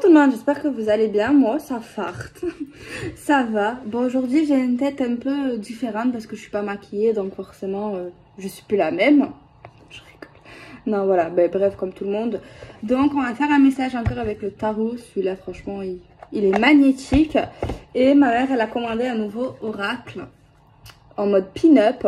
tout le monde, j'espère que vous allez bien. Moi, ça farte. Ça va. Bon, aujourd'hui, j'ai une tête un peu différente parce que je suis pas maquillée, donc forcément, je suis plus la même. Je rigole. Non, voilà. Ben, bref, comme tout le monde. Donc, on va faire un message encore avec le tarot. Celui-là, franchement, il est magnétique. Et ma mère, elle a commandé un nouveau oracle en mode pin-up.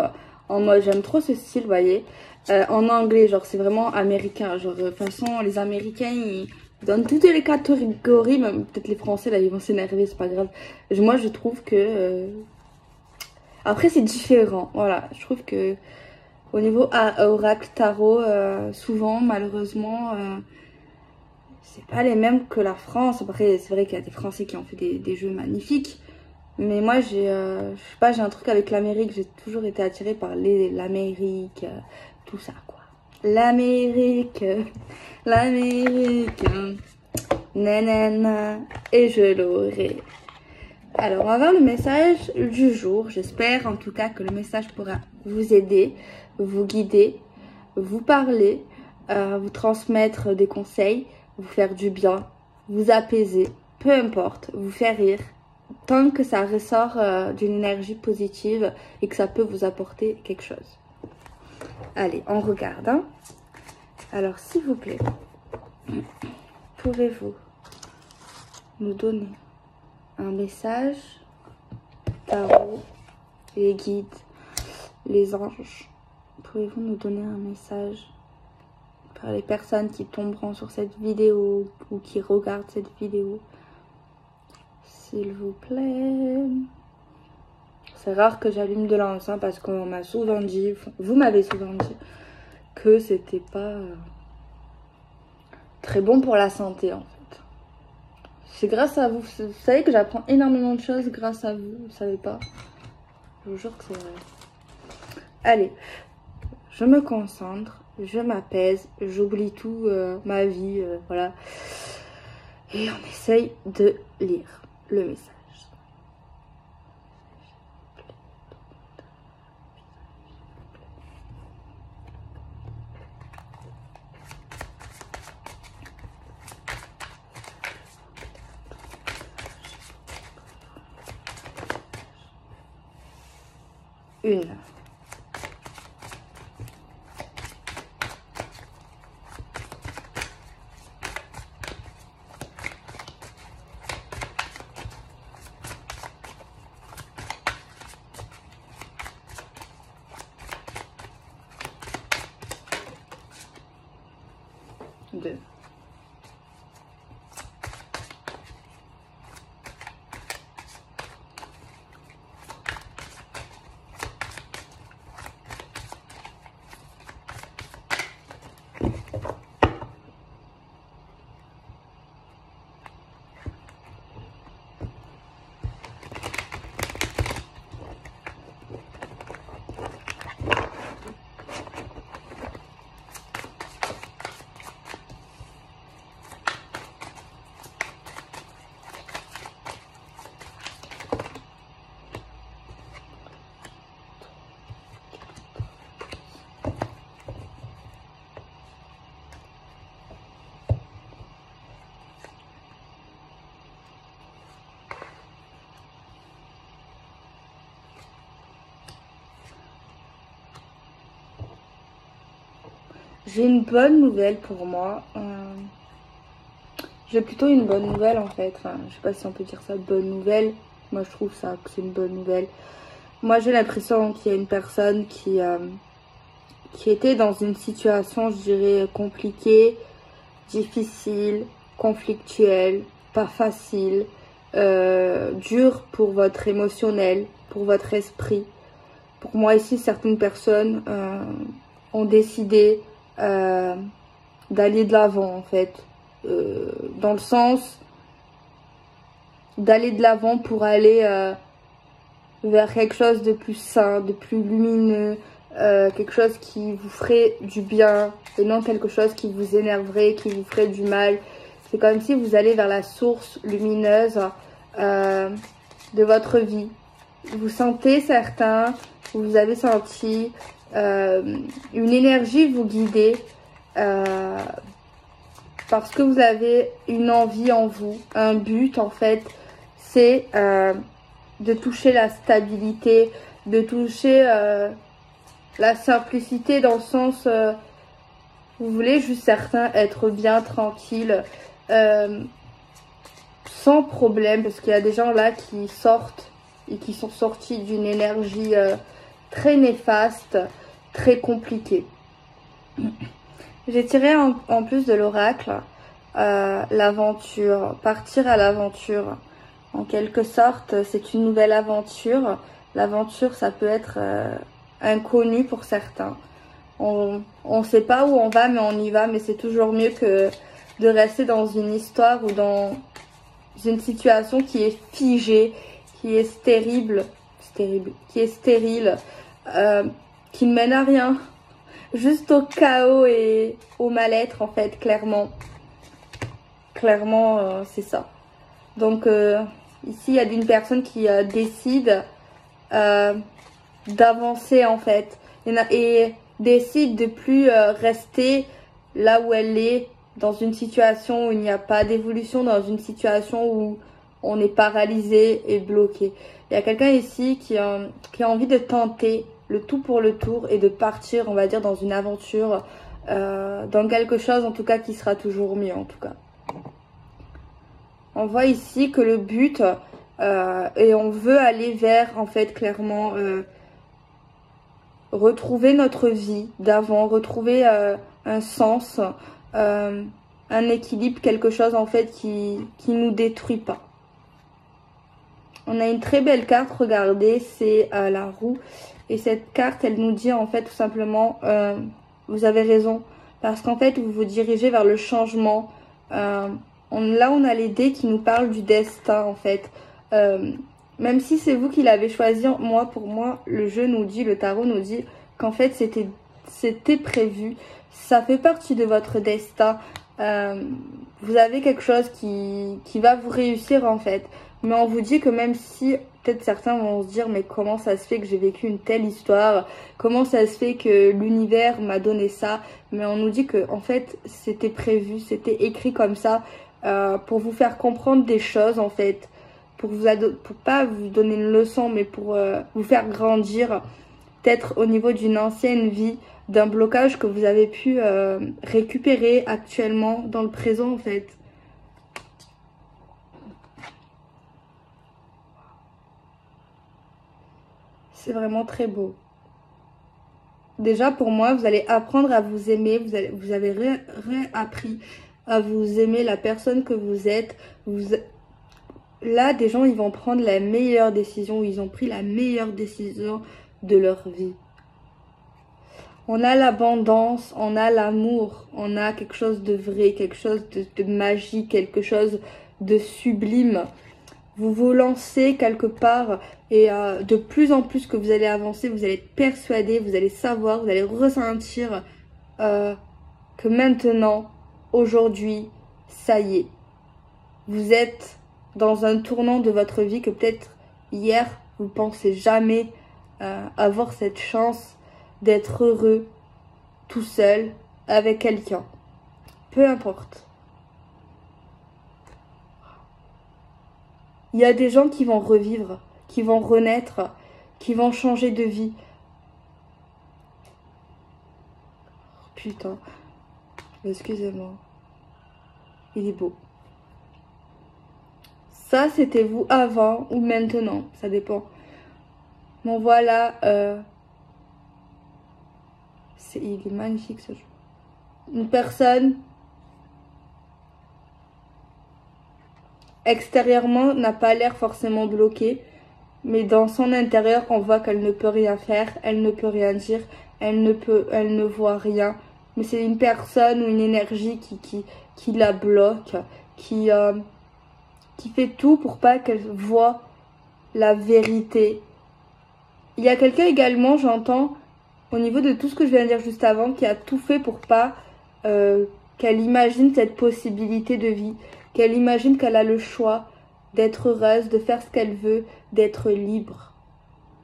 En mode, j'aime trop ce style, vous voyez. En anglais, genre, c'est vraiment américain. Genre, de toute façon, les Américains, ils donnent toutes les catégories. Même peut-être les Français, là, ils vont s'énerver, c'est pas grave. Moi, je trouve que... Après, c'est différent. Voilà, je trouve que au niveau oracle, tarot, souvent, malheureusement, c'est pas les mêmes que la France. Après, c'est vrai qu'il y a des Français qui ont fait des jeux magnifiques. Mais moi, je sais pas, j'ai un truc avec l'Amérique. J'ai toujours été attirée par l'Amérique, tout ça, quoi. L'Amérique, l'Amérique, nanana, et je l'aurai. Alors, on va voir le message du jour. J'espère en tout cas que le message pourra vous aider, vous guider, vous parler, vous transmettre des conseils, vous faire du bien, vous apaiser, peu importe, vous faire rire. Tant que ça ressort d'une énergie positive et que ça peut vous apporter quelque chose. Allez, on regarde. Hein. Alors, s'il vous plaît, pouvez-vous nous donner un message, tarot, les guides, les anges? Pouvez-vous nous donner un message par les personnes qui tomberont sur cette vidéo ou qui regardent cette vidéo? S'il vous plaît. C'est rare que j'allume de l'encens parce qu'on m'a souvent dit, vous m'avez souvent dit, que c'était pas très bon pour la santé en fait. C'est grâce à vous. Vous savez que j'apprends énormément de choses grâce à vous. Vous savez pas? Je vous jure que c'est vrai. Allez, je me concentre, je m'apaise, j'oublie tout, ma vie, voilà. Et on essaye de lire le message. Une. Deux. J'ai une bonne nouvelle pour moi. J'ai plutôt une bonne nouvelle en fait. Enfin, je sais pas si on peut dire ça, bonne nouvelle. Moi je trouve ça que c'est une bonne nouvelle. Moi j'ai l'impression qu'il y a une personne qui était dans une situation, je dirais, compliquée, difficile, conflictuelle, pas facile, dure pour votre émotionnel, pour votre esprit. Pour moi ici, certaines personnes ont décidé d'aller de l'avant en fait, dans le sens d'aller de l'avant pour aller vers quelque chose de plus sain, de plus lumineux, quelque chose qui vous ferait du bien et non quelque chose qui vous énerverait, qui vous ferait du mal. C'est comme si vous allez vers la source lumineuse de votre vie. Vous sentez certains, vous avez senti une énergie vous guider parce que vous avez une envie en vous, un but en fait, c'est de toucher la stabilité, de toucher la simplicité dans le sens, vous voulez juste certains être bien tranquille, sans problème, parce qu'il y a des gens là qui sortent et qui sont sortis d'une énergie très néfaste, très compliquée. J'ai tiré en plus de l'oracle l'aventure, partir à l'aventure. En quelque sorte, c'est une nouvelle aventure. L'aventure, ça peut être inconnu pour certains. On ne sait pas où on va, mais on y va. Mais c'est toujours mieux que de rester dans une histoire ou dans une situation qui est figée, qui est stérile, qui est stérile, qui ne mène à rien. Juste au chaos et au mal-être, en fait, clairement. Clairement, c'est ça. Donc, ici, il y a une personne qui décide d'avancer, en fait. Et décide de plus rester là où elle est, dans une situation où il n'y a pas d'évolution, dans une situation où on est paralysé et bloqué. Il y a quelqu'un ici qui a envie de tenter le tout pour le tour et de partir, on va dire, dans une aventure, dans quelque chose en tout cas qui sera toujours mieux en tout cas. On voit ici que le but, et on veut aller vers, en fait, clairement, retrouver notre vie d'avant, retrouver un sens, un équilibre, quelque chose en fait qui nous détruit pas. On a une très belle carte, regardez, c'est la roue. Et cette carte, elle nous dit en fait tout simplement, vous avez raison. Parce qu'en fait, vous vous dirigez vers le changement. Là, on a les dés qui nous parlent du destin en fait. Même si c'est vous qui l'avez choisi, pour moi, le jeu nous dit, le tarot nous dit qu'en fait, c'était prévu. Ça fait partie de votre destin. Vous avez quelque chose qui va vous réussir en fait. Mais on vous dit que même si, peut-être certains vont se dire, mais comment ça se fait que j'ai vécu une telle histoire? Comment ça se fait que l'univers m'a donné ça? Mais on nous dit que en fait, c'était prévu, c'était écrit comme ça pour vous faire comprendre des choses en fait. Pour pas vous donner une leçon, mais pour vous faire grandir, peut-être au niveau d'une ancienne vie, d'un blocage que vous avez pu récupérer actuellement dans le présent en fait. C'est vraiment très beau. Déjà pour moi, vous allez apprendre à vous aimer, vous avez réappris à vous aimer la personne que vous êtes. Là, des gens, ils vont prendre la meilleure décision, ils ont pris la meilleure décision de leur vie. On a l'abondance, on a l'amour, on a quelque chose de vrai, quelque chose de magique, quelque chose de sublime. Vous vous lancez quelque part et de plus en plus que vous allez avancer, vous allez être persuadé, vous allez savoir, vous allez ressentir que maintenant, aujourd'hui, ça y est. Vous êtes dans un tournant de votre vie que peut-être hier, vous ne pensez jamais avoir cette chance d'être heureux tout seul avec quelqu'un. Peu importe. Il y a des gens qui vont revivre, qui vont renaître, qui vont changer de vie. Putain. Excusez-moi. Il est beau. Ça, c'était vous avant ou maintenant. Ça dépend. Bon, voilà. Il est magnifique ce jeu. Une personne extérieurement n'a pas l'air forcément bloquée, mais dans son intérieur on voit qu'elle ne peut rien faire, elle ne peut rien dire, elle ne voit rien. Mais c'est une personne ou une énergie qui la bloque, qui fait tout pour pas qu'elle voie la vérité. Il y a quelqu'un également, j'entends, au niveau de tout ce que je viens de dire juste avant, qui a tout fait pour pas qu'elle imagine cette possibilité de vie, qu'elle imagine qu'elle a le choix d'être heureuse, de faire ce qu'elle veut, d'être libre,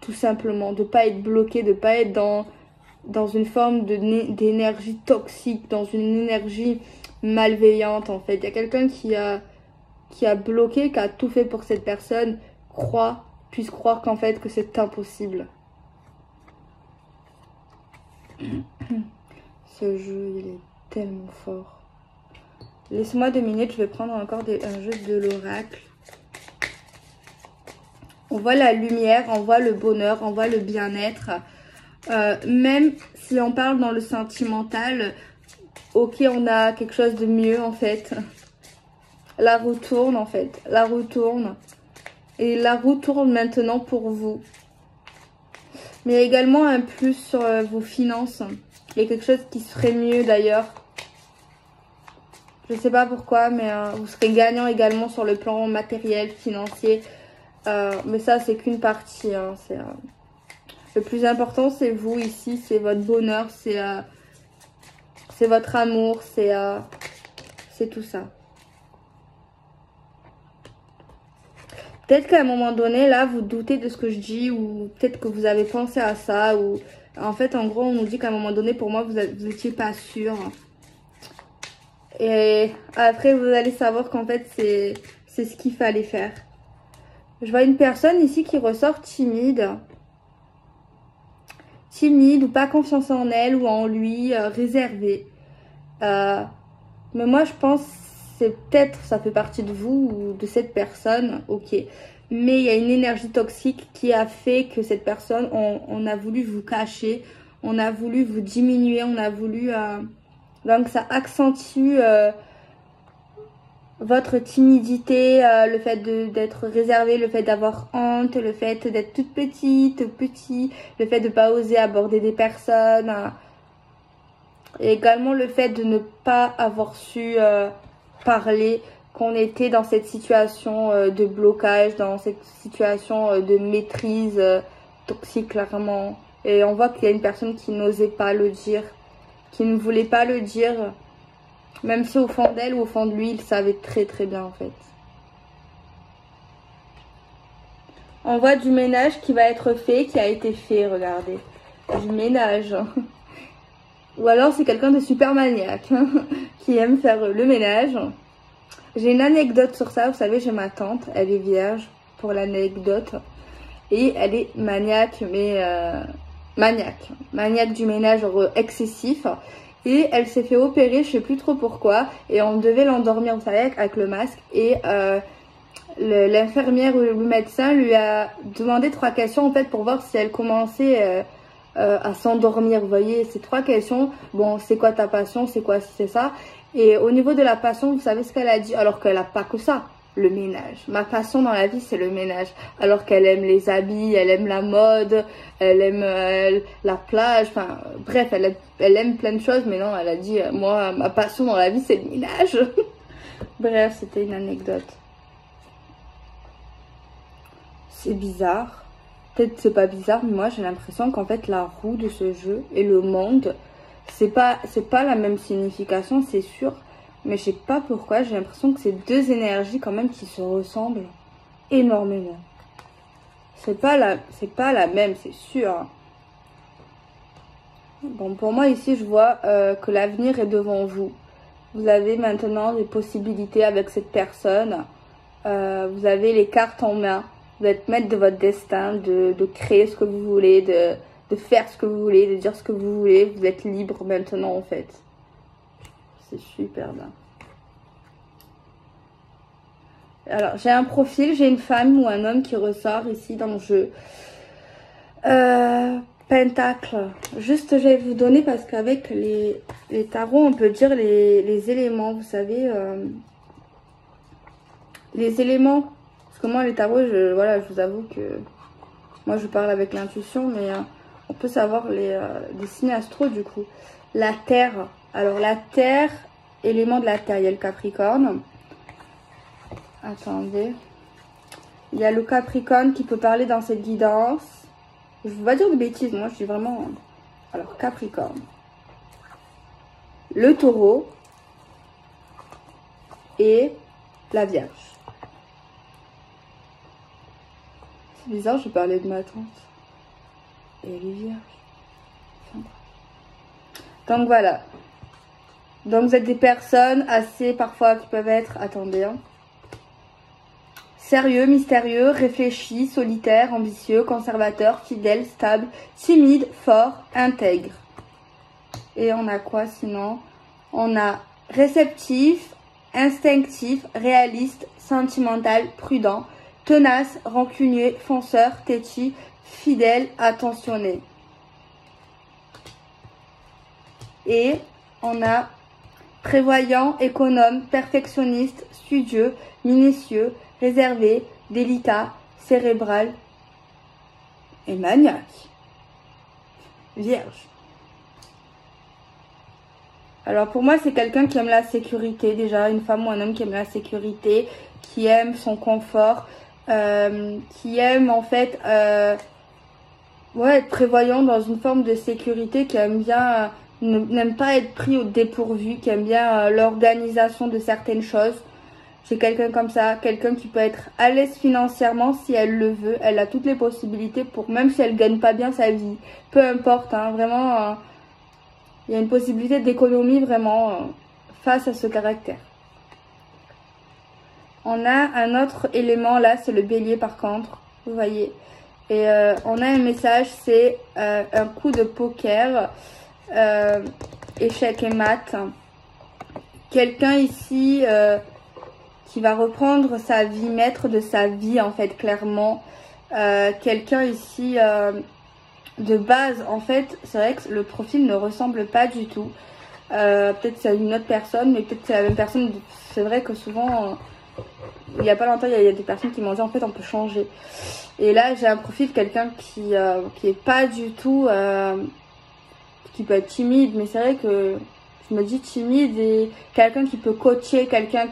tout simplement, de pas être bloquée, de pas être dans une forme d'énergie toxique, dans une énergie malveillante en fait. Il y a quelqu'un qui a bloqué, qui a tout fait pour que cette personne puisse croire qu'en fait que c'est impossible. Ce jeu, il est tellement fort. Laisse-moi 2 minutes, je vais prendre encore un jeu de l'oracle. On voit la lumière, on voit le bonheur, on voit le bien-être. Même si on parle dans le sentimental, ok, on a quelque chose de mieux en fait. La roue tourne en fait, la roue tourne. Et la roue tourne maintenant pour vous. Mais il y a également un plus sur vos finances. Il y a quelque chose qui serait mieux d'ailleurs. Je ne sais pas pourquoi, mais vous serez gagnant également sur le plan matériel, financier. Mais ça, c'est qu'une partie. Hein. Le plus important, c'est vous ici. C'est votre bonheur, c'est votre amour, c'est tout ça. Peut-être qu'à un moment donné, là, vous doutez de ce que je dis ou peut-être que vous avez pensé à ça. Ou en fait, en gros, on nous dit qu'à un moment donné, pour moi, vous n'étiez pas sûr. Et après, vous allez savoir qu'en fait, c'est ce qu'il fallait faire. Je vois une personne ici qui ressort timide. Timide ou pas confiance en elle ou en lui, réservée. Mais moi, je pense c'est peut-être, ça fait partie de vous ou de cette personne, ok. Mais il y a une énergie toxique qui a fait que cette personne, on a voulu vous cacher, on a voulu vous diminuer, on a voulu... donc ça accentue votre timidité, le fait d'être réservé, le fait d'avoir honte, le fait d'être toute petite, petit, le fait de ne pas oser aborder des personnes. Et également le fait de ne pas avoir su parler, qu'on était dans cette situation de blocage, dans cette situation de maîtrise toxique clairement. Et on voit qu'il y a une personne qui n'osait pas le dire, qui ne voulait pas le dire, même si au fond d'elle ou au fond de lui, il savait très très bien en fait. On voit du ménage qui va être fait, qui a été fait, regardez. Du ménage. Ou alors c'est quelqu'un de super maniaque, hein, qui aime faire le ménage. J'ai une anecdote sur ça, vous savez, j'ai ma tante, elle est vierge pour l'anecdote. Et elle est maniaque, mais maniaque du ménage excessif. Et elle s'est fait opérer, je sais plus trop pourquoi. Et on devait l'endormir, vous savez, avec le masque. Et l'infirmière ou le médecin lui a demandé 3 questions en fait pour voir si elle commençait à s'endormir. Vous voyez, ces 3 questions. Bon, c'est quoi ta passion? C'est quoi si c'est ça? Et au niveau de la passion, vous savez ce qu'elle a dit? Alors qu'elle n'a pas que ça. Le ménage. Ma passion dans la vie, c'est le ménage. Alors qu'elle aime les habits, elle aime la mode, elle aime la plage, enfin bref, elle aime plein de choses, mais non, elle a dit, moi, ma passion dans la vie, c'est le ménage. Bref, c'était une anecdote. C'est bizarre. Peut-être c'est pas bizarre, mais moi j'ai l'impression qu'en fait la roue de ce jeu et le monde, c'est pas la même signification, c'est sûr. Mais je sais pas pourquoi, j'ai l'impression que c'est 2 énergies quand même qui se ressemblent énormément. C'est pas la même, c'est sûr. Bon, pour moi ici, je vois que l'avenir est devant vous. Vous avez maintenant des possibilités avec cette personne. Vous avez les cartes en main. Vous êtes maître de votre destin, de créer ce que vous voulez, de faire ce que vous voulez, de dire ce que vous voulez. Vous êtes libre maintenant en fait. C'est super bien. Alors, j'ai un profil, j'ai une femme ou un homme qui ressort ici dans le jeu. Pentacle. Juste, je vais vous donner parce qu'avec les tarots, on peut dire les éléments. Vous savez, les éléments. Parce que moi, les tarots, voilà, je vous avoue que moi, je parle avec l'intuition, mais on peut savoir les signes astro du coup. La terre. Alors, la terre, élément de la terre, il y a le Capricorne. Attendez. Il y a le Capricorne qui peut parler dans cette guidance. Je ne veux pas dire de bêtises, moi je dis vraiment... Alors, Capricorne. Le Taureau. Et la Vierge. C'est bizarre, je parlais de ma tante. Et elle est vierge. Donc voilà. Donc vous êtes des personnes assez parfois qui peuvent être, attendez, hein, sérieux, mystérieux, réfléchi, solitaire, ambitieux, conservateur, fidèle, stable, timide, fort, intègre. Et on a quoi sinon? On a réceptif, instinctif, réaliste, sentimental, prudent, tenace, rancunier, fonceur, têtu, fidèle, attentionné. Et on a prévoyant, économe, perfectionniste, studieux, minutieux, réservé, délicat, cérébral et maniaque. Vierge. Alors pour moi c'est quelqu'un qui aime la sécurité déjà, une femme ou un homme qui aime la sécurité, qui aime son confort, qui aime en fait être prévoyant dans une forme de sécurité, qui aime bien, n'aime pas être pris au dépourvu, qui aime bien l'organisation de certaines choses. C'est quelqu'un comme ça, quelqu'un qui peut être à l'aise financièrement si elle le veut, elle a toutes les possibilités pour, même si elle gagne pas bien sa vie, peu importe, hein, vraiment... il y a une possibilité d'économie vraiment face à ce caractère. On a un autre élément là, c'est le bélier par contre, vous voyez. Et on a un message, c'est un coup de poker, échec et mat. Quelqu'un ici qui va reprendre sa vie, maître de sa vie en fait, clairement. Quelqu'un ici... de base, en fait, c'est vrai que le profil ne ressemble pas du tout. Peut-être c'est une autre personne, mais peut-être c'est la même personne. C'est vrai que souvent, il n'y a pas longtemps, il y a des personnes qui m'ont dit en fait on peut changer. Et là, j'ai un profil de quelqu'un qui est pas du tout, qui peut être timide, mais c'est vrai que je me dis timide et quelqu'un qui peut coacher, quelqu'un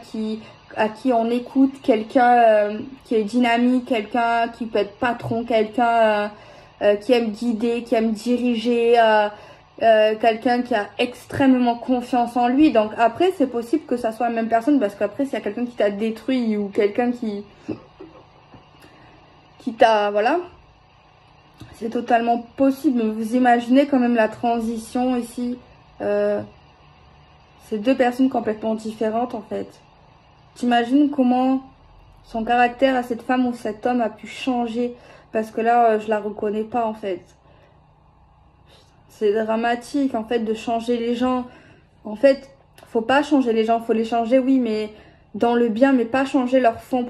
à qui on écoute, quelqu'un qui est dynamique, quelqu'un qui peut être patron, quelqu'un qui aime guider, qui aime diriger, quelqu'un qui a extrêmement confiance en lui. Donc après, c'est possible que ça soit la même personne, parce qu'après, s'il y a quelqu'un qui t'a détruit ou quelqu'un qui t'a... Voilà. C'est totalement possible. Mais vous imaginez quand même la transition ici. C'est deux personnes complètement différentes en fait. T'imagines comment son caractère à cette femme ou cet homme a pu changer? Parce que là, je la reconnais pas en fait. C'est dramatique en fait de changer les gens. En fait, faut pas changer les gens. Faut les changer, oui, mais dans le bien, mais pas changer leur fond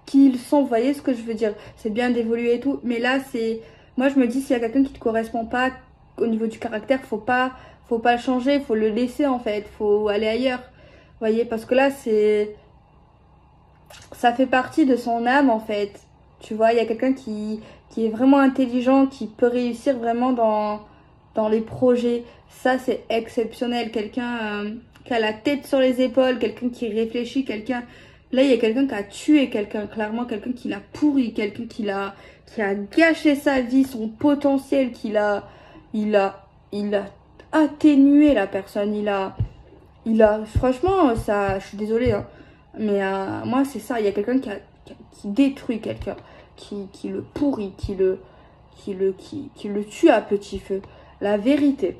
qui ils sont. Vous voyez ce que je veux dire? C'est bien d'évoluer et tout. Mais là, c'est... Moi, je me dis, s'il y a quelqu'un qui te correspond pas au niveau du caractère, faut pas le changer. Faut le laisser en fait. Faut aller ailleurs. Vous voyez? Parce que là, c'est... Ça fait partie de son âme en fait. Tu vois, il y a quelqu'un qui est vraiment intelligent, qui peut réussir vraiment dans les projets. Ça, c'est exceptionnel. Quelqu'un qui a la tête sur les épaules, quelqu'un qui réfléchit, quelqu'un... Là, il y a quelqu'un qui a tué quelqu'un, clairement, quelqu'un qui l'a pourri, quelqu'un qui a gâché sa vie, son potentiel, il a atténué la personne, il a, franchement, ça, je suis désolée, hein, mais moi, c'est ça, il y a quelqu'un qui détruit quelqu'un. Qui le pourrit, qui le tue à petit feu. La vérité.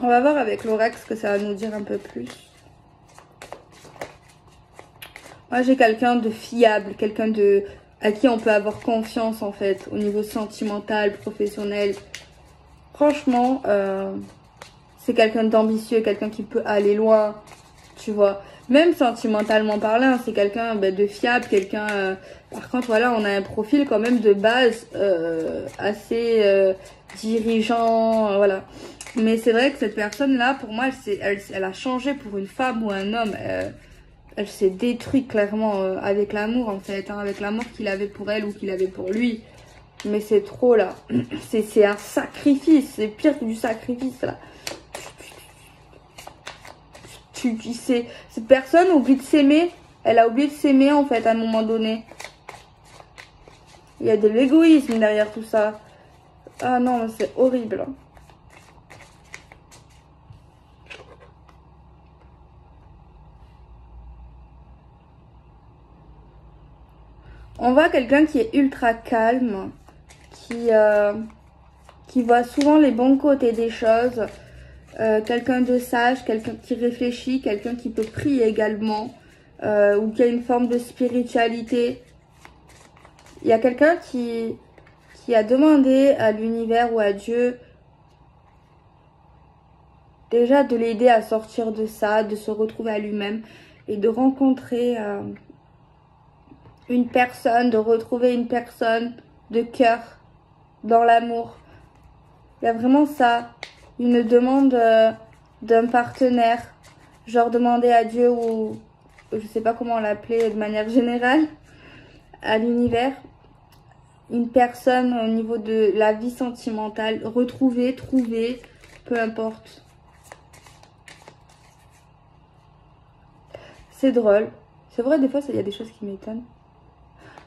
On va voir avec l'oracle ce que ça va nous dire un peu plus. Moi j'ai quelqu'un de fiable, quelqu'un à qui on peut avoir confiance en fait, au niveau sentimental, professionnel. Franchement, c'est quelqu'un d'ambitieux, quelqu'un qui peut aller loin, tu vois. Même sentimentalement parlant, c'est quelqu'un de fiable, quelqu'un... par contre, voilà, on a un profil quand même de base assez dirigeant, voilà. Mais c'est vrai que cette personne-là, pour moi, elle a changé pour une femme ou un homme. Elle s'est détruite clairement avec l'amour, en fait, hein, avec l'amour qu'il avait pour elle ou qu'il avait pour lui. Mais c'est trop, là. C'est un sacrifice, c'est pire que du sacrifice, là. Cette personne oublie de s'aimer. Elle a oublié de s'aimer en fait à un moment donné. Il y a de l'égoïsme derrière tout ça. Ah non, c'est horrible. On voit quelqu'un qui est ultra calme, qui voit souvent les bons côtés des choses, quelqu'un de sage, quelqu'un qui réfléchit, quelqu'un qui peut prier également, ou qui a une forme de spiritualité. Il y a quelqu'un qui a demandé à l'univers ou à Dieu déjà de l'aider à sortir de ça, de se retrouver à lui-même et de rencontrer une personne, de retrouver une personne de cœur dans l'amour. Il y a vraiment ça, une demande d'un partenaire, genre demander à Dieu ou je sais pas comment l'appeler de manière générale, à l'univers, une personne au niveau de la vie sentimentale, retrouver, trouver, peu importe. C'est drôle. C'est vrai, des fois, il y a des choses qui m'étonnent.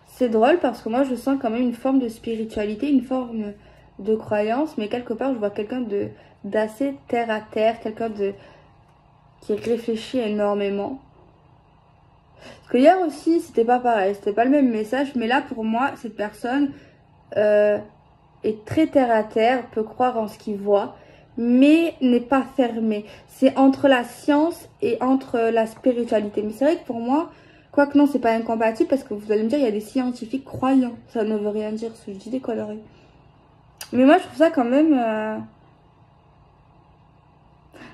C'est drôle parce que moi, je sens quand même une forme de spiritualité, une forme de croyance, mais quelque part, je vois quelqu'un d'assez terre à terre, quelqu'un qui réfléchit énormément. Parce qu'hier aussi, c'était pas pareil, c'était pas le même message, mais là, pour moi, cette personne est très terre à terre, peut croire en ce qu'il voit, mais n'est pas fermée. C'est entre la science et entre la spiritualité. Mais c'est vrai que pour moi, quoique non, c'est pas incompatible, parce que vous allez me dire, il y a des scientifiques croyants. Ça ne veut rien dire, je dis des conneries. Mais moi, je trouve ça quand même...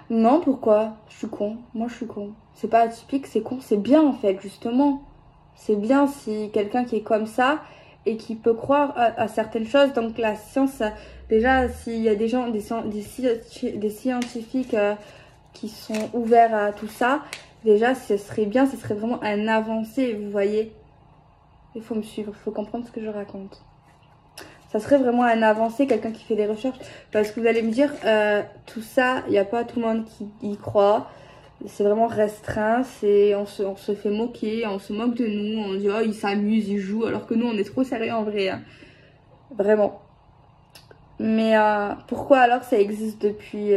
Non, pourquoi? Je suis con. Moi, je suis con. C'est pas atypique, c'est con. C'est bien, en fait, justement. C'est bien si quelqu'un qui est comme ça et qui peut croire à certaines choses. Donc, la science, déjà, s'il y a des gens, des scientifiques qui sont ouverts à tout ça, déjà, ce serait bien, ce serait vraiment un avancé, vous voyez. Il faut me suivre, il faut comprendre ce que je raconte. Ça serait vraiment un avancé, quelqu'un qui fait des recherches. Parce que vous allez me dire, tout ça, il n'y a pas tout le monde qui y croit. C'est vraiment restreint. On se fait moquer, on se moque de nous. On dit, oh, ils s'amusent, ils jouent. Alors que nous, on est trop sérieux en vrai. Hein. Vraiment. Mais pourquoi alors ça existe depuis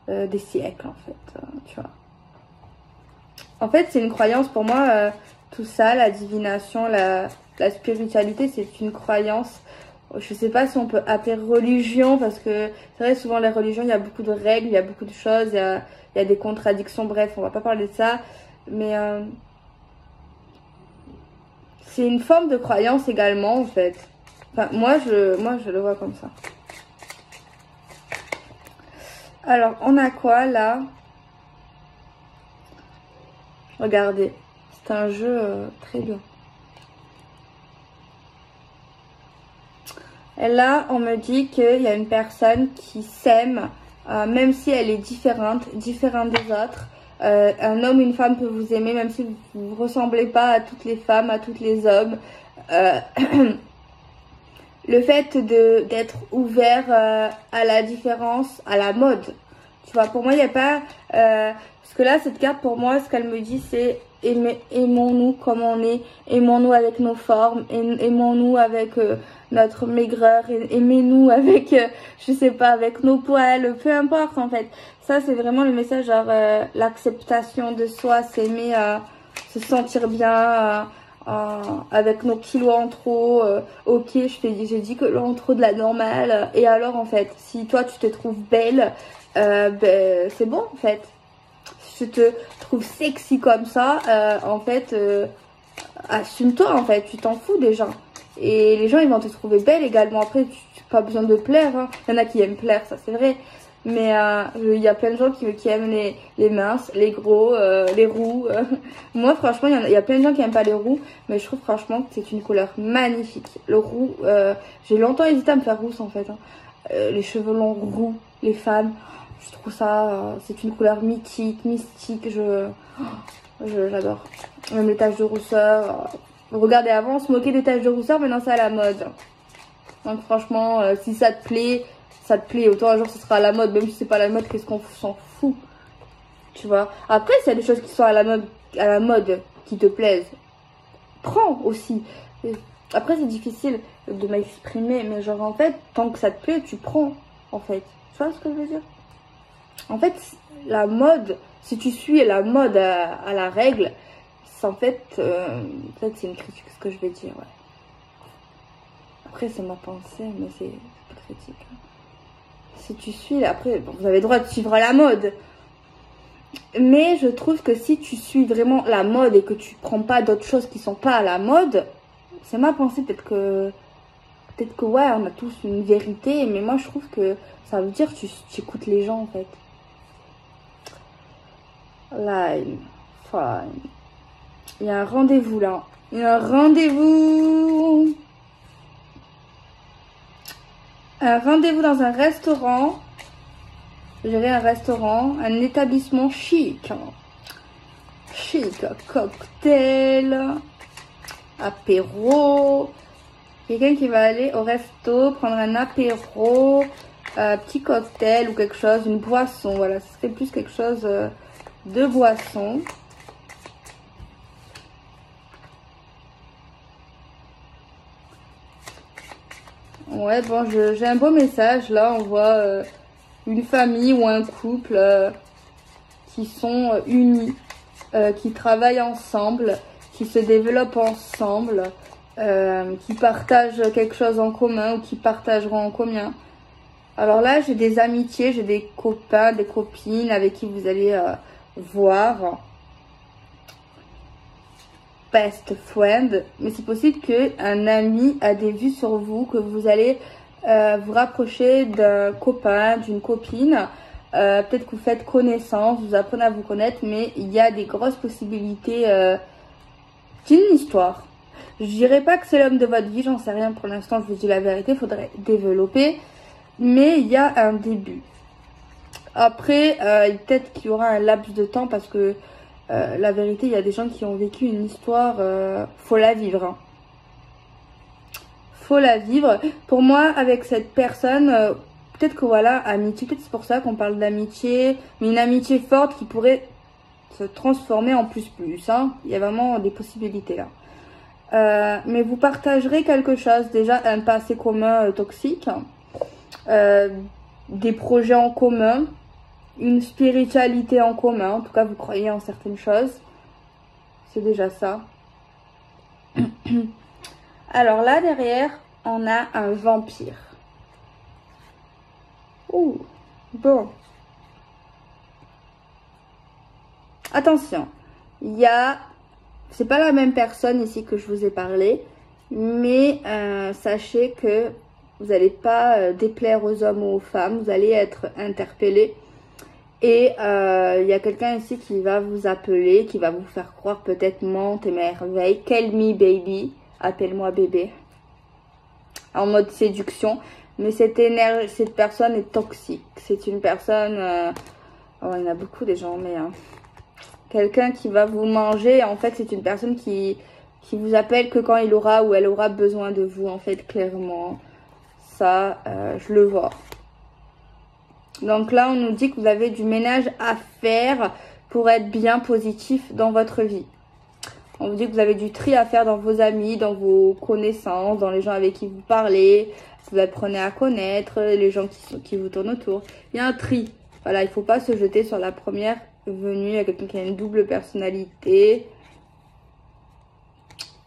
des siècles, en fait. Tu vois. En fait, c'est une croyance pour moi. Tout ça, la divination, la spiritualité, c'est une croyance. Je sais pas si on peut appeler religion, parce que c'est vrai, souvent les religions, il y a beaucoup de règles, il y a beaucoup de choses, il y a des contradictions, bref, on va pas parler de ça. Mais c'est une forme de croyance également, en fait. Enfin, moi, je le vois comme ça. Alors, on a quoi, là? Regardez, c'est un jeu très bien. Et là, on me dit qu'il y a une personne qui s'aime, même si elle est différente des autres. Un homme, une femme peut vous aimer, même si vous ne ressemblez pas à toutes les femmes, à tous les hommes. Le fait d'être ouvert à la différence, à la mode. Tu vois, pour moi, il n'y a pas... parce que là, cette carte, pour moi, ce qu'elle me dit, c'est aimons-nous comme on est, aimons-nous avec nos formes, aimons-nous avec notre maigreur, aimez-nous avec, je sais pas, avec nos poils, peu importe en fait. Ça, c'est vraiment le message, genre l'acceptation de soi, s'aimer, se sentir bien, avec nos kilos en trop. Ok, j'ai dit que en trop de la normale. Et alors, en fait, si toi, tu te trouves belle, ben, c'est bon, en fait. Si tu te trouves sexy comme ça, en fait, assume-toi, en fait. Tu t'en fous des gens. Et les gens, ils vont te trouver belle également. Après, tu n'as pas besoin de plaire. Hein. Il y en a qui aiment plaire, ça c'est vrai. Mais il y a plein de gens qui aiment les minces, les gros, les roux. Moi, franchement, il y a plein de gens qui n'aiment pas les roux. Mais je trouve franchement que c'est une couleur magnifique. Le roux, j'ai longtemps hésité à me faire rousse en fait. Hein. Les cheveux longs roux, les femmes. Je trouve ça, c'est une couleur mythique, mystique. J'adore. Même les taches de rousseur. Regardez, avant on se moquait des taches de rousseur, maintenant c'est à la mode. Donc franchement, si ça te plaît, ça te plaît. Autant un jour ce sera à la mode, même si c'est pas à la mode, qu'est-ce qu'on s'en fout. Tu vois. Après, s'il y a des choses qui sont à la mode, qui te plaisent, prends aussi. Après, c'est difficile de m'exprimer, mais genre en fait, tant que ça te plaît, tu prends, en fait. Tu vois ce que je veux dire? En fait, la mode, si tu suis la mode à la règle, en fait c'est une critique ce que je vais dire, ouais. Après c'est ma pensée, mais c'est critique. Si tu suis, après, bon, vous avez le droit de suivre la mode. Mais je trouve que si tu suis vraiment la mode et que tu prends pas d'autres choses qui sont pas à la mode, c'est ma pensée, peut-être que ouais, on a tous une vérité, mais moi je trouve que ça veut dire que tu écoutes les gens en fait. Line, fine. Il y a un rendez-vous là. Il y a un rendez-vous. Un rendez-vous dans un restaurant. Gérer un restaurant, un établissement chic. Chic, cocktail, apéro. Quelqu'un qui va aller au resto, prendre un apéro, petit cocktail ou quelque chose, une boisson. Voilà, ce serait plus quelque chose de boisson. Ouais, bon, j'ai un beau message. Là, on voit une famille ou un couple qui sont unis, qui travaillent ensemble, qui se développent ensemble, qui partagent quelque chose en commun ou qui partageront en commun. Alors là, j'ai des amitiés, j'ai des copains, des copines avec qui vous allez voir. Best friend, mais c'est possible qu'un ami a des vues sur vous, que vous allez vous rapprocher d'un copain, d'une copine. Peut-être que vous faites connaissance, vous apprenez à vous connaître, mais il y a des grosses possibilités d'une histoire. Je dirais pas que c'est l'homme de votre vie, j'en sais rien pour l'instant, je vous dis la vérité, il faudrait développer. Mais il y a un début. Après, peut-être qu'il y aura un laps de temps parce que la vérité, il y a des gens qui ont vécu une histoire, faut la vivre. Hein. Faut la vivre. Pour moi, avec cette personne, peut-être que voilà, amitié, peut-être c'est pour ça qu'on parle d'amitié, mais une amitié forte qui pourrait se transformer en plus. Hein. Il y a vraiment des possibilités là. Mais vous partagerez quelque chose, déjà un passé commun toxique, des projets en commun, une spiritualité en commun, en tout cas vous croyez en certaines choses, c'est déjà ça. Alors là derrière, on a un vampire. Ouh, bon. Attention, il y a, c'est pas la même personne ici que je vous ai parlé, mais sachez que vous n'allez pas déplaire aux hommes ou aux femmes, vous allez être interpellé. Et il y a quelqu'un ici qui va vous appeler, qui va vous faire croire peut-être monte et merveille. Call me baby, appelle-moi bébé. En mode séduction. Mais cette personne est toxique. C'est une personne... oh, il y en a beaucoup des gens, mais... quelqu'un qui va vous manger. En fait, c'est une personne qui vous appelle que quand il aura ou elle aura besoin de vous. En fait, clairement. Ça, je le vois. Donc là, on nous dit que vous avez du ménage à faire pour être bien positif dans votre vie. On vous dit que vous avez du tri à faire dans vos amis, dans vos connaissances, dans les gens avec qui vous parlez. Vous apprenez à connaître les gens qui vous tournent autour. Il y a un tri. Voilà, il ne faut pas se jeter sur la première venue. Il y a quelqu'un qui a une double personnalité.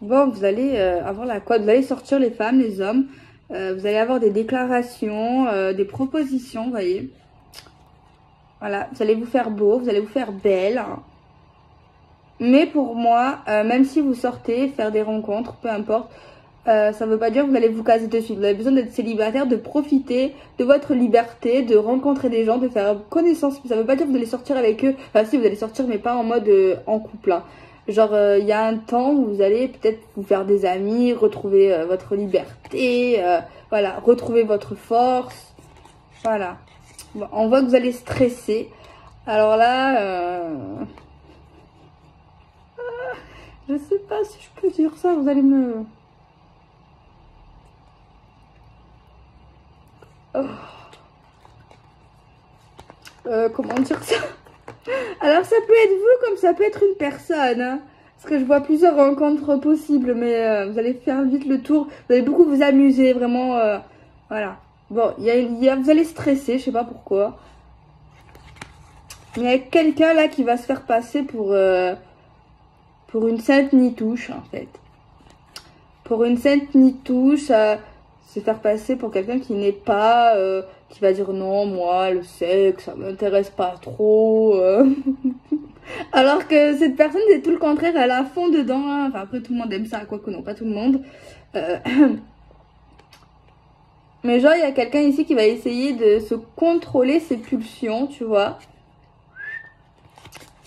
Bon, vous allez avoir la cote. Vous allez sortir les femmes, les hommes. Vous allez avoir des déclarations, des propositions, vous voyez. Voilà, vous allez vous faire beau, vous allez vous faire belle. Mais pour moi, même si vous sortez, faire des rencontres, peu importe, ça ne veut pas dire que vous allez vous caser de suite. Vous avez besoin d'être célibataire, de profiter de votre liberté, de rencontrer des gens, de faire connaissance. Ça ne veut pas dire que vous allez sortir avec eux. Enfin si, vous allez sortir, mais pas en mode en couple. Hein. Genre, il y a un temps où vous allez peut-être vous faire des amis, retrouver votre liberté, voilà, retrouver votre force. Voilà. Bon, on voit que vous allez stresser. Alors là, je sais pas si je peux dire ça, vous allez me... Oh. Comment dire ça? Alors ça peut être vous comme ça peut être une personne. Hein. Parce que je vois plusieurs rencontres possibles, mais vous allez faire vite le tour. Vous allez beaucoup vous amuser, vraiment. Voilà. Bon, vous allez stresser, je sais pas pourquoi. Il y a quelqu'un là qui va se faire passer pour une sainte nitouche en fait. Pour une sainte nitouche, se faire passer pour quelqu'un qui n'est pas, qui va dire non, moi, le sexe, ça m'intéresse pas trop. Alors que cette personne, c'est tout le contraire, elle est à fond dedans. Hein. Enfin, après, tout le monde aime ça, quoique non, pas tout le monde. Mais genre, il y a quelqu'un ici qui va essayer de se contrôler ses pulsions, tu vois.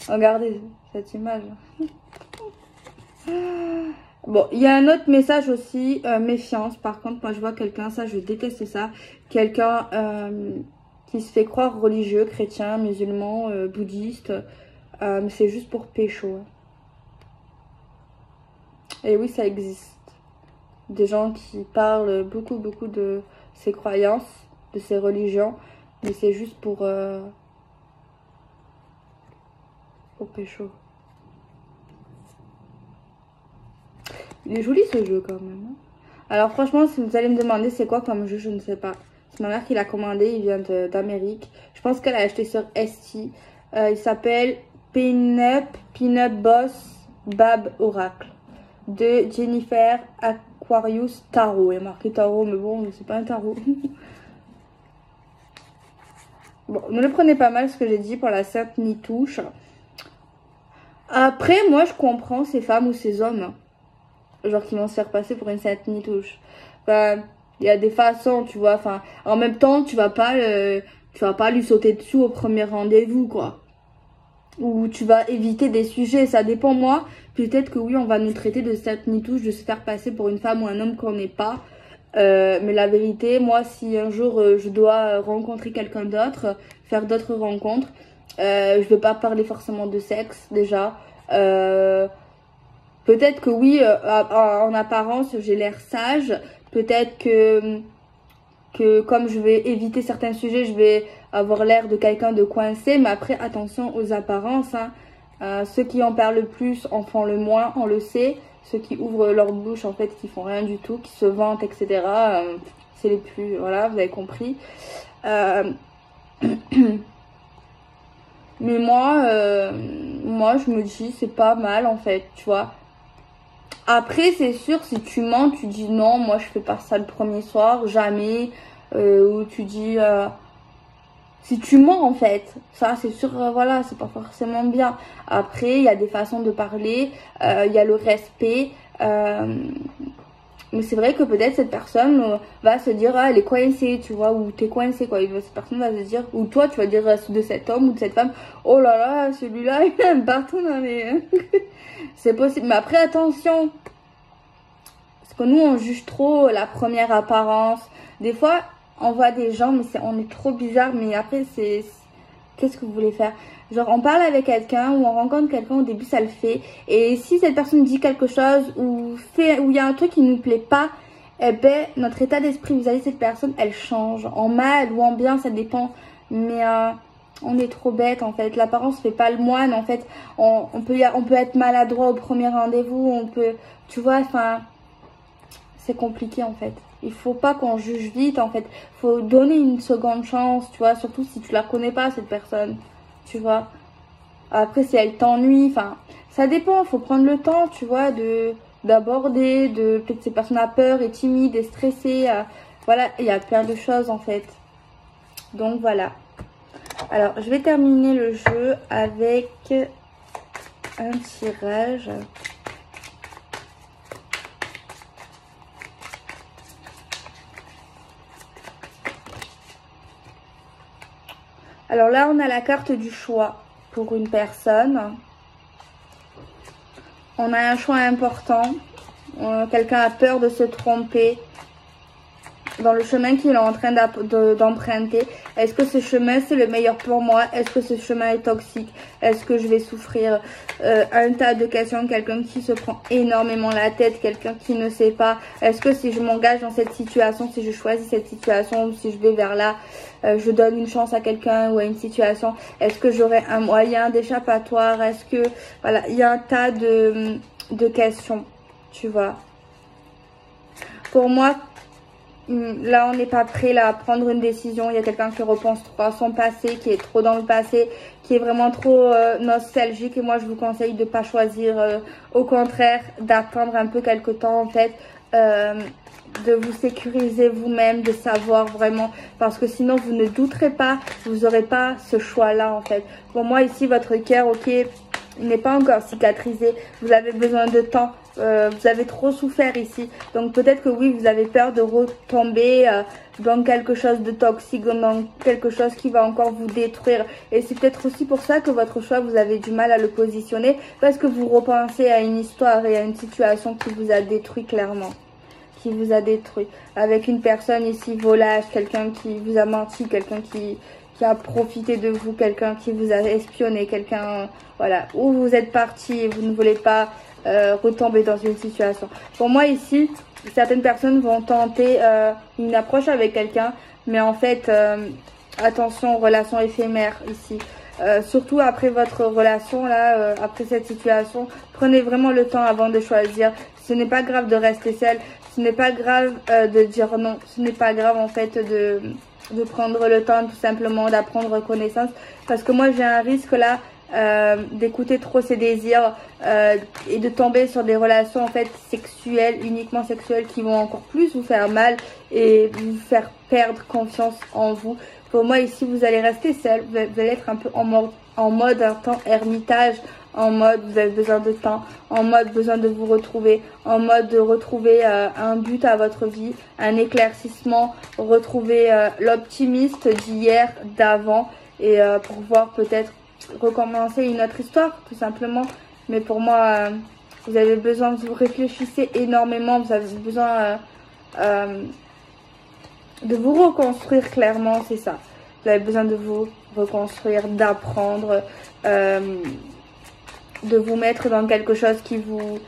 Regardez cette image. Bon, il y a un autre message aussi, méfiance. Par contre, moi je vois quelqu'un, ça je déteste ça. Quelqu'un qui se fait croire religieux, chrétien, musulman, bouddhiste. C'est juste pour pécho. Et oui, ça existe. Des gens qui parlent beaucoup de ses croyances, de ses religions. Mais c'est juste pour pécho. Il est joli ce jeu quand même. Alors franchement, si vous allez me demander c'est quoi comme jeu, je ne sais pas. C'est ma mère qui l'a commandé, il vient d'Amérique. Je pense qu'elle a acheté sur Etsy. Il s'appelle Pin-Up Boss Bab Oracle de Jennifer Aquarius Tarot. Il y a marqué tarot, mais bon, c'est pas un tarot. Bon, ne le prenez pas mal ce que j'ai dit pour la Sainte Nitouche. Après, moi, je comprends ces femmes ou ces hommes, genre qui vont se faire passer pour une Sainte Nitouche. Enfin, il y a des façons, tu vois. Enfin, en même temps, tu vas pas lui sauter dessus au premier rendez-vous, quoi. Ou tu vas éviter des sujets. Ça dépend, moi. Peut-être que oui, on va nous traiter de Sainte Nitouche, de se faire passer pour une femme ou un homme qu'on n'est pas. Mais la vérité, moi, si un jour je dois rencontrer quelqu'un d'autre, faire d'autres rencontres, je vais pas parler forcément de sexe déjà. Peut-être que oui, en apparence, j'ai l'air sage. Peut-être que comme je vais éviter certains sujets, je vais avoir l'air de quelqu'un de coincé. Mais après, attention aux apparences. Hein. Ceux qui en parlent le plus en font le moins, on le sait. Ceux qui ouvrent leur bouche, en fait, qui font rien du tout, qui se vantent, etc. C'est les plus... Voilà, vous avez compris. Mais moi, je me dis, c'est pas mal, en fait, tu vois. Après, c'est sûr, si tu mens, tu dis non, moi, je fais pas ça le premier soir, jamais. Ou tu dis... si tu mens, en fait, ça, c'est sûr, voilà, c'est pas forcément bien. Après, il y a des façons de parler, il y a le respect. Mais c'est vrai que peut-être cette personne va se dire, ah, elle est coincée, tu vois, ou t'es coincé, quoi. Cette personne va se dire, ou toi, tu vas dire de cet homme ou de cette femme, oh là là, celui-là, il aime partout dans les... C'est possible. Mais après, attention. Parce que nous, on juge trop la première apparence. Des fois, on voit des gens, mais on est trop bizarre. Mais après, c'est... Qu'est-ce que vous voulez faire? Genre, on parle avec quelqu'un ou on rencontre quelqu'un, au début, ça le fait. Et si cette personne dit quelque chose ou il y a un truc qui nous plaît pas, eh ben, notre état d'esprit vis-à-vis de cette personne, elle change. En mal ou en bien, ça dépend. Mais on est trop bête, en fait. L'apparence fait pas le moine, en fait. On peut être maladroit au premier rendez-vous. On peut, tu vois, enfin... C'est compliqué, en fait. Il faut pas qu'on juge vite, en fait. Faut donner une seconde chance, tu vois. Surtout si tu la connais pas, cette personne. Tu vois. Après, si elle t'ennuie, enfin, ça dépend. Faut prendre le temps, tu vois, d'aborder, peut-être cette personne a peur, est timide, est stressée. Voilà, il y a plein de choses, en fait. Donc, voilà. Alors, je vais terminer le jeu avec un tirage. Alors là, on a la carte du choix pour une personne. On a un choix important. Quelqu'un a peur de se tromper dans le chemin qu'il est en train d'emprunter. Est-ce que ce chemin, c'est le meilleur pour moi? Est-ce que ce chemin est toxique? Est-ce que je vais souffrir? Un tas de questions. Quelqu'un qui se prend énormément la tête. Quelqu'un qui ne sait pas. Est-ce que si je m'engage dans cette situation, si je choisis cette situation, ou si je vais vers là, je donne une chance à quelqu'un ou à une situation? Est-ce que j'aurai un moyen d'échappatoire? Est-ce que... Voilà, il y a un tas de questions, tu vois. Pour moi... Là, on n'est pas prêt là, à prendre une décision. Il y a quelqu'un qui repense trop à son passé, qui est trop dans le passé, qui est vraiment trop nostalgique. Et moi, je vous conseille de ne pas choisir. Au contraire, d'attendre un peu quelques temps, en fait. de vous sécuriser vous-même, de savoir vraiment, parce que sinon vous ne douterez pas, vous n'aurez pas ce choix-là en fait. Pour moi ici, votre cœur, ok, il n'est pas encore cicatrisé, vous avez besoin de temps, vous avez trop souffert ici, donc peut-être que oui, vous avez peur de retomber dans quelque chose de toxique, dans quelque chose qui va encore vous détruire, et c'est peut-être aussi pour ça que votre choix, vous avez du mal à le positionner, parce que vous repensez à une histoire et à une situation qui vous a détruit clairement, qui vous a détruit, avec une personne ici volage, quelqu'un qui vous a menti, quelqu'un qui a profité de vous, quelqu'un qui vous a espionné, quelqu'un, voilà, où vous êtes parti et vous ne voulez pas retomber dans une situation. Pour moi ici, certaines personnes vont tenter une approche avec quelqu'un, mais en fait, attention, relation éphémère ici. Surtout après votre relation là, après cette situation, prenez vraiment le temps avant de choisir. Ce n'est pas grave de rester seul, ce n'est pas grave de dire non, ce n'est pas grave en fait de prendre le temps tout simplement d'apprendre connaissance, parce que moi j'ai un risque là d'écouter trop ses désirs et de tomber sur des relations en fait sexuelles, uniquement sexuelles, qui vont encore plus vous faire mal et vous faire perdre confiance en vous. Pour moi ici, vous allez rester seul, vous allez être un peu en mode un temps ermitage, en mode vous avez besoin de temps, en mode besoin de vous retrouver, en mode de retrouver un but à votre vie, un éclaircissement, retrouver l'optimiste d'hier, d'avant, et pour pouvoir peut-être recommencer une autre histoire tout simplement. Mais pour moi, vous avez besoin de vous réfléchir énormément, vous avez besoin de vous reconstruire clairement, c'est ça. Vous avez besoin de vous reconstruire, d'apprendre, de vous mettre dans quelque chose qui vous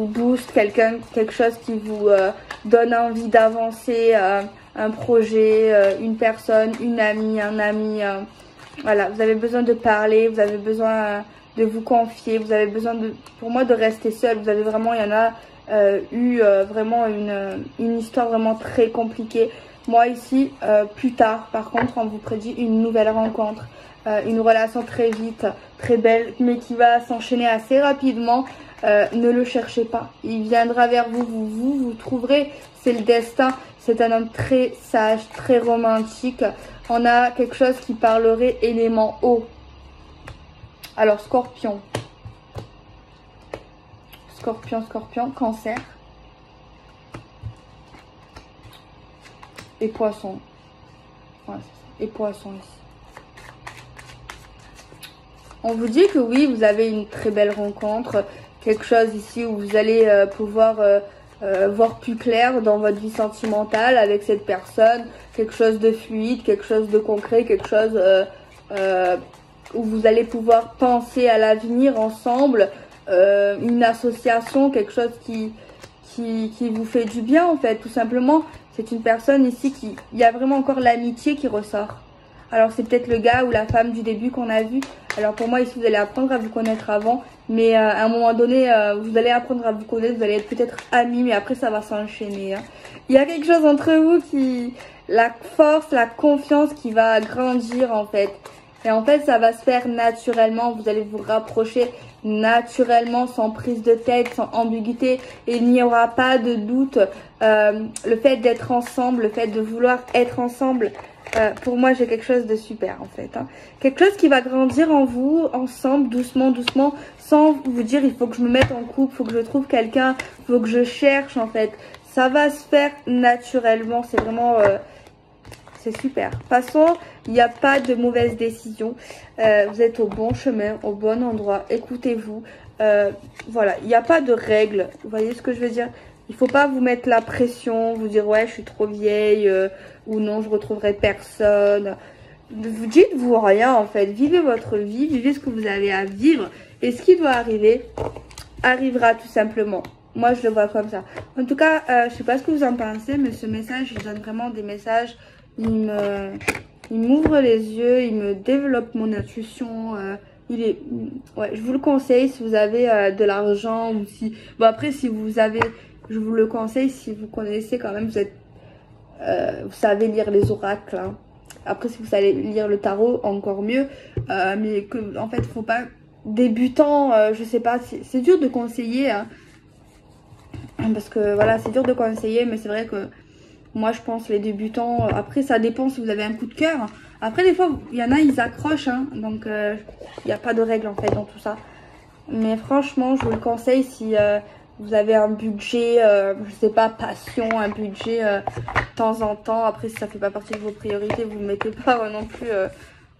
booste, quelque chose qui vous donne envie d'avancer, un projet, une personne, une amie, un ami. Voilà, vous avez besoin de parler, vous avez besoin de vous confier, vous avez besoin pour moi, de rester seul. Vous avez vraiment, il y en a eu vraiment une histoire vraiment très compliquée. Moi ici, plus tard, par contre, on vous prédit une nouvelle rencontre, une relation très vite, très belle, mais qui va s'enchaîner assez rapidement. Ne le cherchez pas, il viendra vers vous, vous trouverez, c'est le destin. C'est un homme très sage, très romantique. On a quelque chose qui parlerait élément eau. Alors, Scorpion. Scorpion, Cancer. Et Poisson. Ouais, et Poisson ici. On vous dit que oui, vous avez une très belle rencontre. Quelque chose ici où vous allez pouvoir voir plus clair dans votre vie sentimentale avec cette personne. Quelque chose de fluide, quelque chose de concret, quelque chose où vous allez pouvoir penser à l'avenir ensemble. Une association, quelque chose qui vous fait du bien en fait, tout simplement. C'est une personne ici il y a vraiment encore l'amitié qui ressort. Alors c'est peut-être le gars ou la femme du début qu'on a vu. Alors pour moi ici, vous allez apprendre à vous connaître avant. Mais à un moment donné, vous allez apprendre à vous connaître, vous allez être peut-être amis, mais après ça va s'enchaîner. Hein. Il y a quelque chose entre vous la force, la confiance qui va grandir en fait. Et en fait, ça va se faire naturellement, vous allez vous rapprocher naturellement, sans prise de tête, sans ambiguïté. Et il n'y aura pas de doute. Le fait d'être ensemble, le fait de vouloir être ensemble, pour moi, j'ai quelque chose de super en fait. Hein. Quelque chose qui va grandir en vous, ensemble, doucement, doucement, sans vous dire il faut que je me mette en couple, il faut que je trouve quelqu'un, il faut que je cherche en fait. Ça va se faire naturellement, c'est vraiment... c'est super. De toute façon, il n'y a pas de mauvaise décision. Vous êtes au bon chemin, au bon endroit. Écoutez-vous. Voilà, il n'y a pas de règles. Vous voyez ce que je veux dire? Il ne faut pas vous mettre la pression, vous dire ouais, je suis trop vieille ou non, je retrouverai personne. Vous dites-vous rien en fait. Vivez votre vie, vivez ce que vous avez à vivre. Et ce qui doit arriver, arrivera tout simplement. Moi, je le vois comme ça. En tout cas, je sais pas ce que vous en pensez, mais ce message, il donne vraiment des messages. Il m'ouvre les yeux, il me développe mon intuition. Ouais, je vous le conseille si vous avez de l'argent ou si... Bon, après, si vous avez... Je vous le conseille si vous connaissez quand même, vous savez lire les oracles. Hein. Après, si vous savez lire le tarot, encore mieux. Mais que, en fait, faut pas... Débutant, je sais pas, c'est dur de conseiller. Hein. Parce que voilà, c'est dur de conseiller, mais c'est vrai que moi je pense les débutants, après ça dépend si vous avez un coup de cœur. Après des fois il y en a ils accrochent, hein, donc il n'y a pas de règle en fait dans tout ça. Mais franchement je vous le conseille si vous avez un budget, je sais pas, passion, un budget de temps en temps. Après si ça fait pas partie de vos priorités, vous ne mettez pas non plus,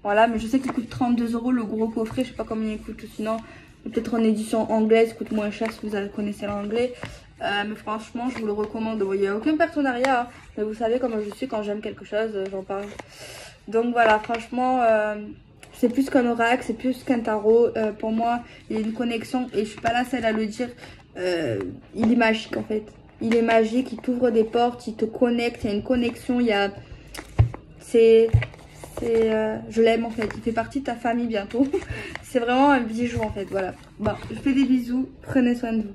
voilà. Mais je sais qu'il coûte 32 € le gros coffret, je sais pas combien il coûte sinon. Peut-être en édition anglaise, coûte moins cher si vous connaissez l'anglais. Mais franchement, je vous le recommande. Il n'y a aucun partenariat, hein, mais vous savez comment je suis quand j'aime quelque chose, j'en parle. Donc voilà, franchement, c'est plus qu'un oracle, c'est plus qu'un tarot. Pour moi, il y a une connexion et je suis pas la seule à le dire. Il est magique en fait. Il est magique, il t'ouvre des portes, il te connecte, il y a une connexion, il y a... je l'aime en fait, il fait partie de ta famille bientôt. C'est vraiment un bijou en fait, voilà. Bon, je fais des bisous, prenez soin de vous.